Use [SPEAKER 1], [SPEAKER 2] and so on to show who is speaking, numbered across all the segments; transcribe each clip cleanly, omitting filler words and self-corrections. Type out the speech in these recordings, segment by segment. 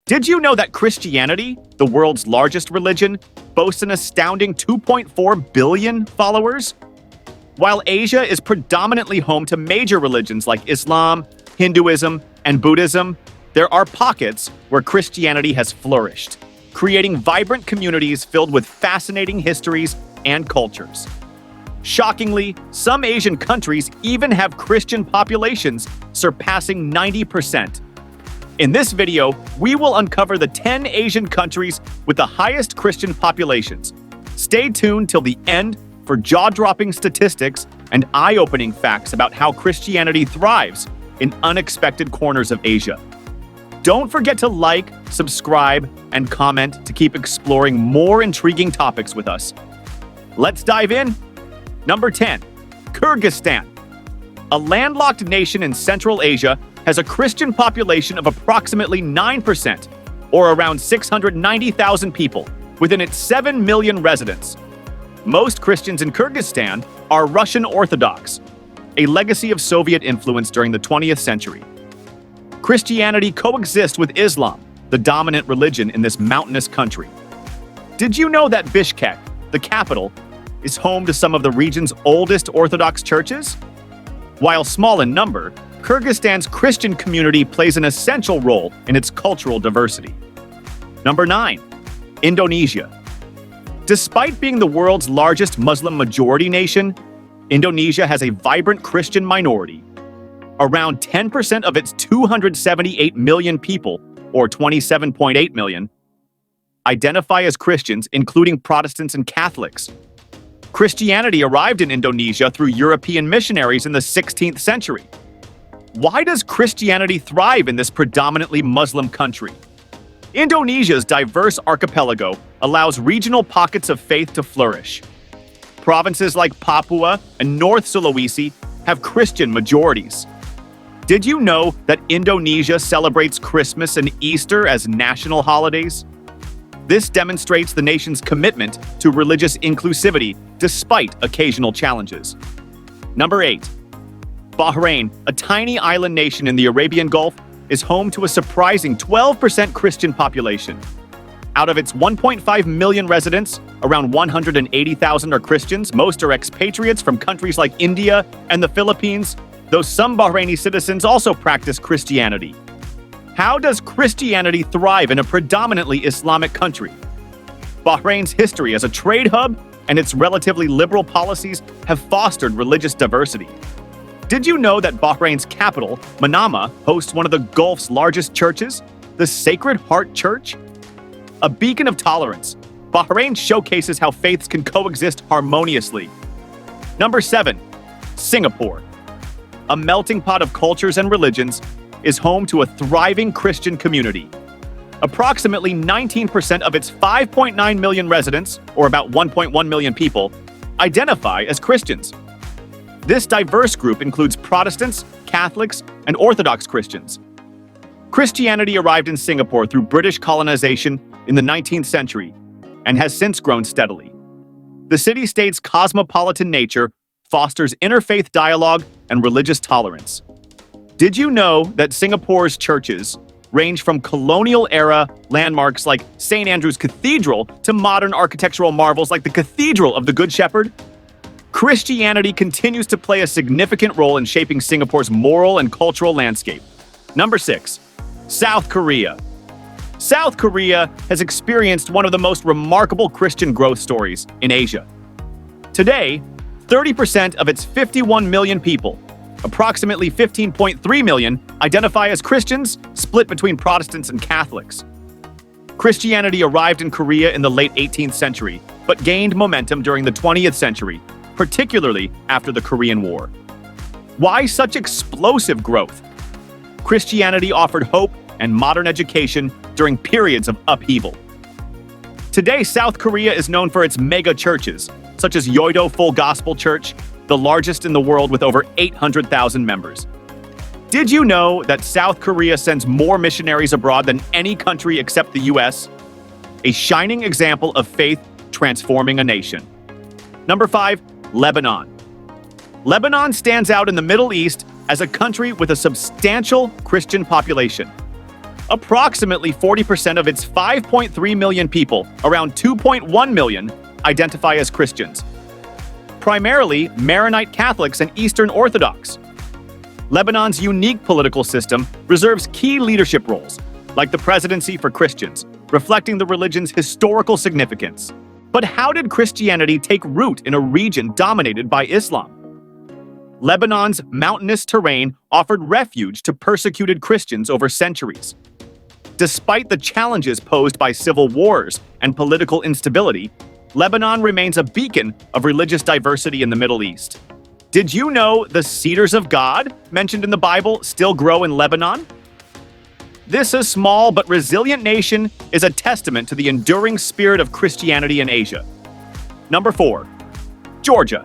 [SPEAKER 1] Did you know that Christianity, the world's largest religion, boasts an astounding 2.4 billion followers? While Asia is predominantly home to major religions like Islam, Hinduism, and Buddhism, there are pockets where Christianity has flourished, creating vibrant communities filled with fascinating histories and cultures. Shockingly, some Asian countries even have Christian populations surpassing 90%. In this video, we will uncover the 10 Asian countries with the highest Christian populations. Stay tuned till the end for jaw-dropping statistics and eye-opening facts about how Christianity thrives in unexpected corners of Asia. Don't forget to like, subscribe, and comment to keep exploring more intriguing topics with us. Let's dive in. Number 10. Kyrgyzstan. A landlocked nation in Central Asia has a Christian population of approximately 9%, or around 690,000 people, within its 7 million residents. Most Christians in Kyrgyzstan are Russian Orthodox, a legacy of Soviet influence during the 20th century. Christianity coexists with Islam, the dominant religion in this mountainous country. Did you know that Bishkek, the capital, is home to some of the region's oldest Orthodox churches? While small in number, Kyrgyzstan's Christian community plays an essential role in its cultural diversity. Number 9. Indonesia. Despite being the world's largest Muslim majority nation, Indonesia has a vibrant Christian minority. Around 10% of its 278 million people, or 27.8 million, identify as Christians, including Protestants and Catholics. Christianity arrived in Indonesia through European missionaries in the 16th century. Why does Christianity thrive in this predominantly Muslim country? Indonesia's diverse archipelago allows regional pockets of faith to flourish. Provinces like Papua and North Sulawesi have Christian majorities. Did you know that Indonesia celebrates Christmas and Easter as national holidays? This demonstrates the nation's commitment to religious inclusivity despite occasional challenges. Number 8. Bahrain, a tiny island nation in the Arabian Gulf, is home to a surprising 12% Christian population. Out of its 1.5 million residents, around 180,000 are Christians. Most are expatriates from countries like India and the Philippines, though some Bahraini citizens also practice Christianity. How does Christianity thrive in a predominantly Islamic country? Bahrain's history as a trade hub and its relatively liberal policies have fostered religious diversity. Did you know that Bahrain's capital, Manama, hosts one of the Gulf's largest churches, the Sacred Heart Church? A beacon of tolerance, Bahrain showcases how faiths can coexist harmoniously. Number 7. Singapore. A melting pot of cultures and religions, is home to a thriving Christian community. Approximately 19% of its 5.9 million residents, or about 1.1 million people, identify as Christians. This diverse group includes Protestants, Catholics, and Orthodox Christians. Christianity arrived in Singapore through British colonization in the 19th century and has since grown steadily. The city-state's cosmopolitan nature fosters interfaith dialogue and religious tolerance. Did you know that Singapore's churches range from colonial-era landmarks like St. Andrew's Cathedral to modern architectural marvels like the Cathedral of the Good Shepherd? Christianity continues to play a significant role in shaping Singapore's moral and cultural landscape. Number 6. South Korea. South Korea has experienced one of the most remarkable Christian growth stories in Asia. Today, 30% of its 51 million people, approximately 15.3 million, identify as Christians, split between Protestants and Catholics. Christianity arrived in Korea in the late 18th century, but gained momentum during the 20th century, particularly after the Korean War. Why such explosive growth? Christianity offered hope and modern education during periods of upheaval. Today, South Korea is known for its mega churches, such as Yoido Full Gospel Church, the largest in the world with over 800,000 members. Did you know that South Korea sends more missionaries abroad than any country except the US? A shining example of faith transforming a nation. Number 5. Lebanon. Lebanon stands out in the Middle East as a country with a substantial Christian population. Approximately 40% of its 5.3 million people, around 2.1 million, identify as Christians. Primarily Maronite Catholics and Eastern Orthodox. Lebanon's unique political system reserves key leadership roles, like the presidency for Christians, reflecting the religion's historical significance. But how did Christianity take root in a region dominated by Islam? Lebanon's mountainous terrain offered refuge to persecuted Christians over centuries. Despite the challenges posed by civil wars and political instability, Lebanon remains a beacon of religious diversity in the Middle East. Did you know the cedars of God, mentioned in the Bible, still grow in Lebanon? This a small but resilient nation is a testament to the enduring spirit of Christianity in Asia. Number 4. Georgia.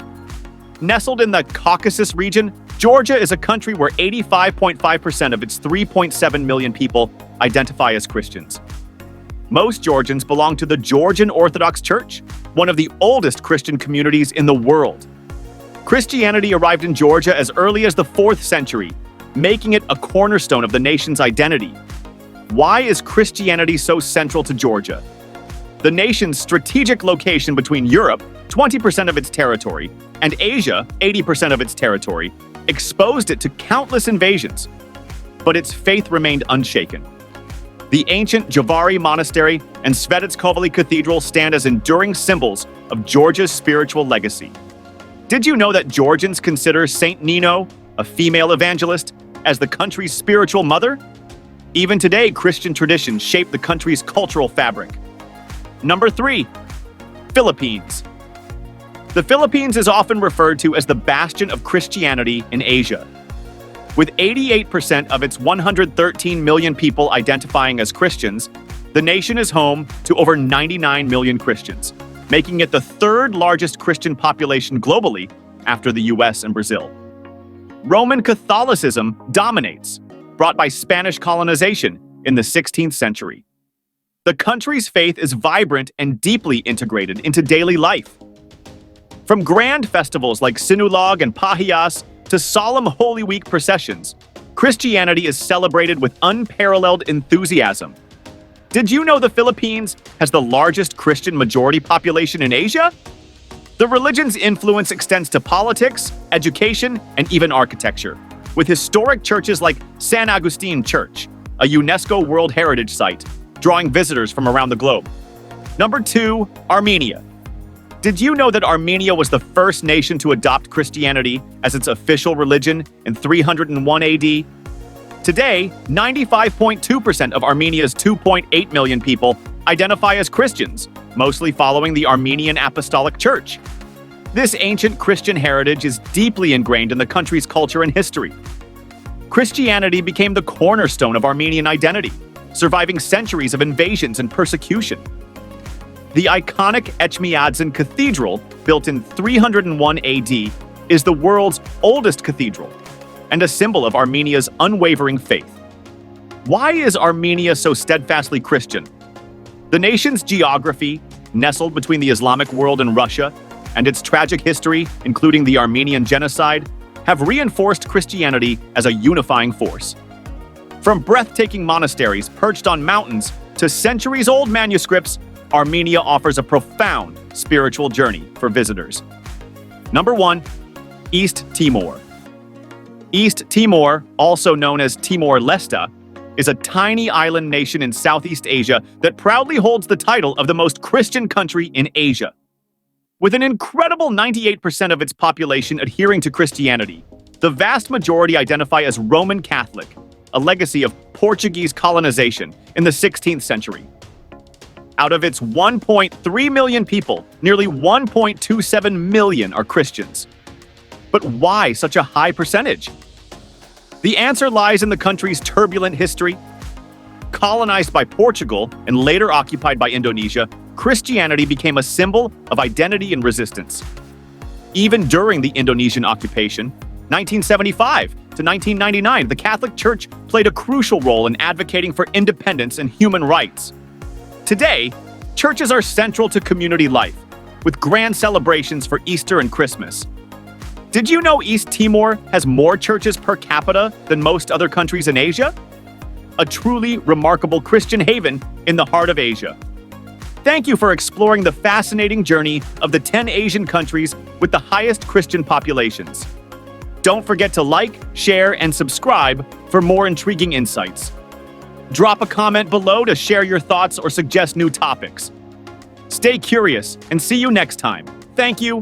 [SPEAKER 1] Nestled in the Caucasus region, Georgia is a country where 85.5% of its 3.7 million people identify as Christians. Most Georgians belong to the Georgian Orthodox Church, one of the oldest Christian communities in the world. Christianity arrived in Georgia as early as the 4th century, making it a cornerstone of the nation's identity. Why is Christianity so central to Georgia? The nation's strategic location between Europe, 20% of its territory, and Asia, 80% of its territory, exposed it to countless invasions. But its faith remained unshaken. The ancient Javari Monastery and Svetitskovoly Cathedral stand as enduring symbols of Georgia's spiritual legacy. Did you know that Georgians consider Saint Nino, a female evangelist, as the country's spiritual mother? Even today, Christian traditions shape the country's cultural fabric. Number 3. Philippines. The Philippines is often referred to as the bastion of Christianity in Asia. With 88% of its 113 million people identifying as Christians, the nation is home to over 99 million Christians, making it the 3rd largest Christian population globally after the US and Brazil. Roman Catholicism dominates, brought by Spanish colonization in the 16th century. The country's faith is vibrant and deeply integrated into daily life. From grand festivals like Sinulog and Pahiyas to solemn Holy Week processions, Christianity is celebrated with unparalleled enthusiasm. Did you know the Philippines has the largest Christian majority population in Asia? The religion's influence extends to politics, education, and even architecture, with historic churches like San Agustin Church, a UNESCO World Heritage Site, drawing visitors from around the globe. Number 2, Armenia. Did you know that Armenia was the first nation to adopt Christianity as its official religion in 301 AD? Today, 95.2% of Armenia's 2.8 million people identify as Christians, mostly following the Armenian Apostolic Church. This ancient Christian heritage is deeply ingrained in the country's culture and history. Christianity became the cornerstone of Armenian identity, surviving centuries of invasions and persecution. The iconic Etchmiadzin Cathedral, built in 301 AD, is the world's oldest cathedral and a symbol of Armenia's unwavering faith. Why is Armenia so steadfastly Christian? The nation's geography, nestled between the Islamic world and Russia, and its tragic history, including the Armenian genocide, have reinforced Christianity as a unifying force. From breathtaking monasteries perched on mountains to centuries-old manuscripts, Armenia offers a profound spiritual journey for visitors. Number 1, East Timor. East Timor, also known as Timor-Leste, is a tiny island nation in Southeast Asia that proudly holds the title of the most Christian country in Asia. With an incredible 98% of its population adhering to Christianity, the vast majority identify as Roman Catholic, a legacy of Portuguese colonization in the 16th century. Out of its 1.3 million people, nearly 1.27 million are Christians. But why such a high percentage? The answer lies in the country's turbulent history. Colonized by Portugal and later occupied by Indonesia, Christianity became a symbol of identity and resistance. Even during the Indonesian occupation, 1975 to 1999, the Catholic Church played a crucial role in advocating for independence and human rights. Today, churches are central to community life, with grand celebrations for Easter and Christmas. Did you know East Timor has more churches per capita than most other countries in Asia? a truly remarkable Christian haven in the heart of Asia. Thank you for exploring the fascinating journey of the 10 Asian countries with the highest Christian populations. Don't forget to like, share, and subscribe for more intriguing insights. Drop a comment below to share your thoughts or suggest new topics. Stay curious and see you next time. Thank you.